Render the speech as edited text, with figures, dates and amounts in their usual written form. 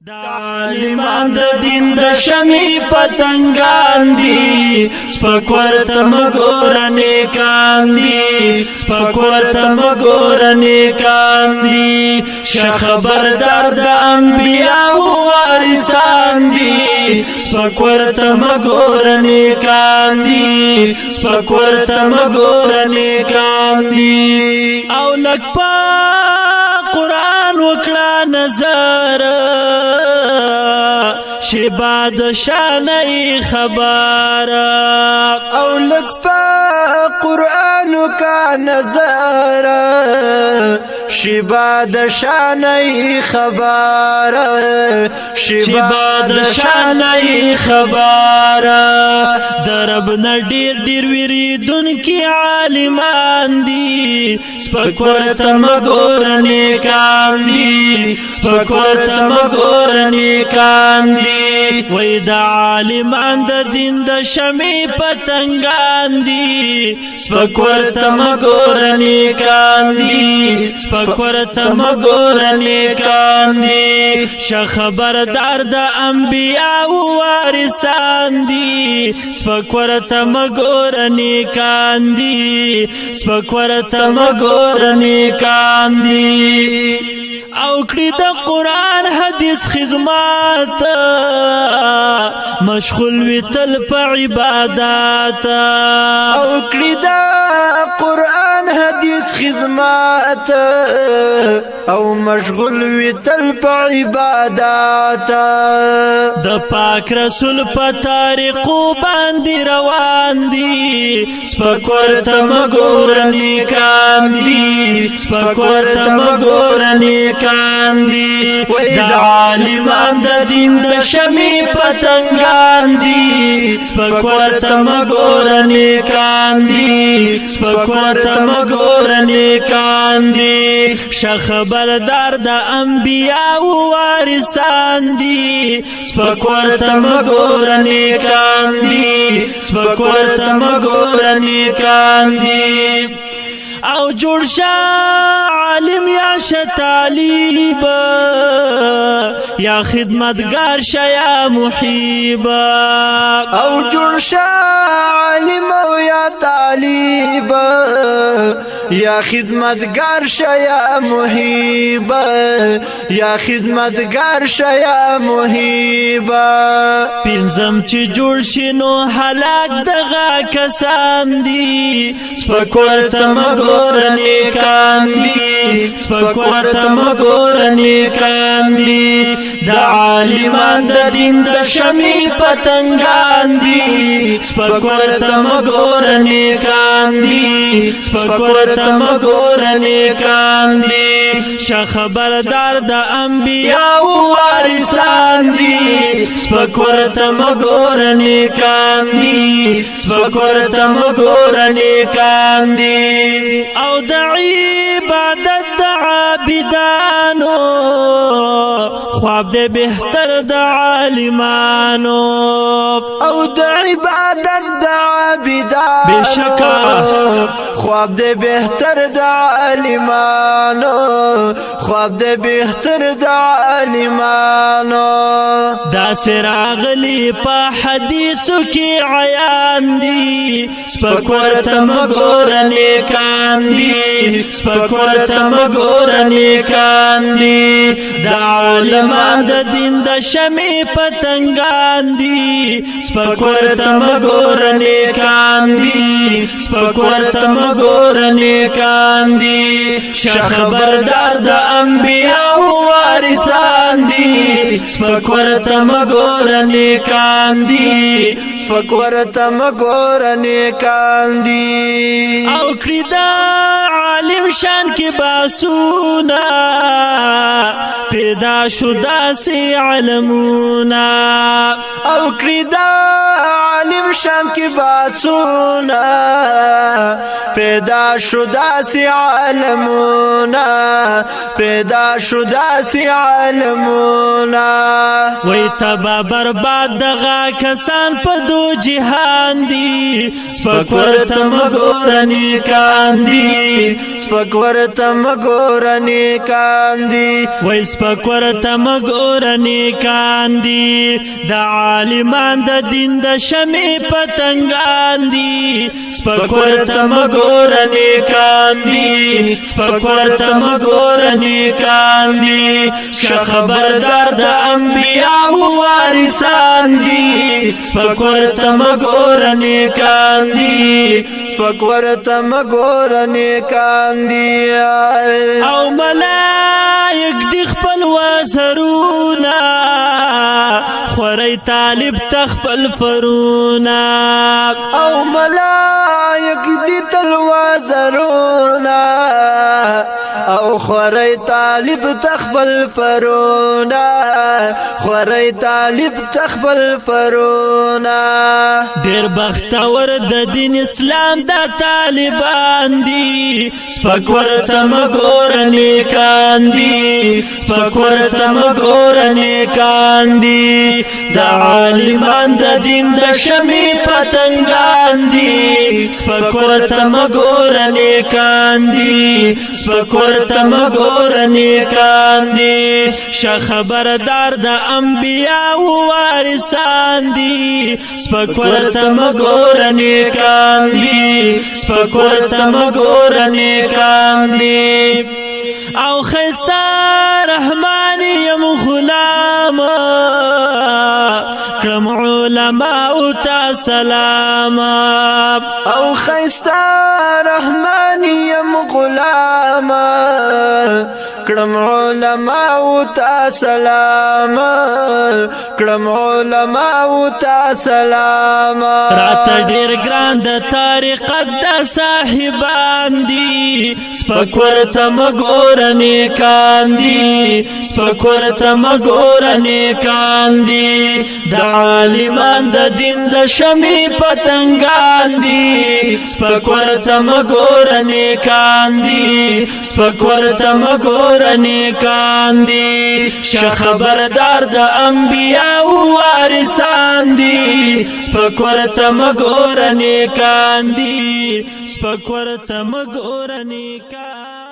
دا عالمان د دین د شمی پتنگان دی سپک ورته مګور نیکان دی سپک ورته مګور نیکان دی شه خبردار د انبیاء وارثان دی سپک ورته مګور نیکان دی سپک ورته مګور نیکان دی او لک پا قرآن وکړه نظر شبا د شانې خبر او لک په قرآن کا نظر شبا د شانې خبر شبا د شانې خبر درب نډیر ډیر ویریدونکي عالمان دي سپک ورته مګور نیکان دي سپک ورته مګور نیکان دي وای د عالمان د دین د شمی پتنگان دي سپک ورته مګور نیکان دي سپک ورته مګور نیکان دي شه خبردار د انبیاء وارثان دي سپک ورته مګور نیکان دي سپک ورته مګور نیکان دي او کړي د قرآن حدیث خدمات مشغول وی تل په عبادت او کړي د قرآن حدیث خدمات او مشغول وی تل په عبادت د پاک رسول په طریقو باندې روان دي سپک ورته مګور نیکان دي سپک ورته مګور نیکان دي د عالمان د دین د شمی پتنگان دي سپک ورته مګور نیکان دي سپک ورته مګور نیکان دي شه خبردار د انبیاء وارثان دي سپک ورته مګور نیکان دي سپک ورته مګور نیکان دي او جوړ شه عالم یا شه طالب یا خدمتگار شه یا محیب او جوړ شه عالم او یا طالب یا خدمتگار شه یا محیب یا خدمتگار شه یا محیب پنځم چې جوړ شي نو هلاک دغه کسان دي سپک ورته مګور نیکان دي سپک ورته مګور نیکان دي د عالمان د دین د شمی پتنگان دي سپک ورته مګور نیکان دي سپک ورته مګور نیکان دي شه خبردار د انبیاء وارثان دي سپک ورته مګور نیکان دي سپک ورته مګور نیکان دي او د عبادت د عابدانو خواب دې بهتر د عالمانو او د عبادت د عابدانو بشکا خواب دې بهتر د عالمانو خواب دې بهتر د عالمانو دا سراغلی په حدیثو کې عیان دي سپک ورته مګور نیکان دي سپک ورته مګور نیکان دي د عالمان د دین د شمی پتنگان دي سپک ورته مګور نیکان دي سپک ورته مګور نیکان دي شه خبردار د انبیاء وارثان دي سپک ورته مګور نیکان دي سپک ورته مګور نیکان دي او کړي د عالم شان کې باسونا پیدا شو داسې علمونا او کړي د عالم شان کې باسونا پیدا شو داسې علمونا پیدا شو داسې علمونا وای تبا برباد دغه کسان په دو جهان دي سپک ورته مګور نیکان دي سپک ورته مګوره نیکان دي وای سپک ورته مګوره نیکان دي د عالمان د دین د شمې پتنګان دي سپک ورته مګوره نیکان دي سپک ورته مګوره نیکان دي شه خبردار د انبیاء وارثان دي سپک ورته مګوره نیکان دي سپک ورته مګوره نیکان دي او ملائک دی خپل وزرونه خوری طالب تخپل فرونا او ملائک دی تل وزرونه او خوری طالب تخپل فرونا خوری طالب تخپل فرونا دیر بختور د دین اسلام دا طالبان دی سپک ورته مګوره نیکان دي سپک ورته مګوره نیکان دي د عالمان د دین د شمې پتنګان دي سپک ورته مګوره نیکان دي سپک ورته مګوره نیکان دي شه خبردار د انبیاء وارثان دي سپک ورته مګوره نیکان دي سپک ورته مګوره نیکان دي او خستا رحمان یم غلام کړم علماء تا سلام او خستا رحمان یم غلام کړم علماء تا سلام کړم علماء تا سلام رات ډیر ګران د طریقت د صاحبان دي سپک ورته مګوره نیکان دي سپک ورته مګوره نیکان دي د عالمان د دین د شمې پتنګان دي سپک ورته مګوره نیکان دي سپک ورته مګوره نیکان دي شه خبردار د انبیاء وارثان دي سپک ورته مګوره نیکان دي سپک ورته مګوره نیکان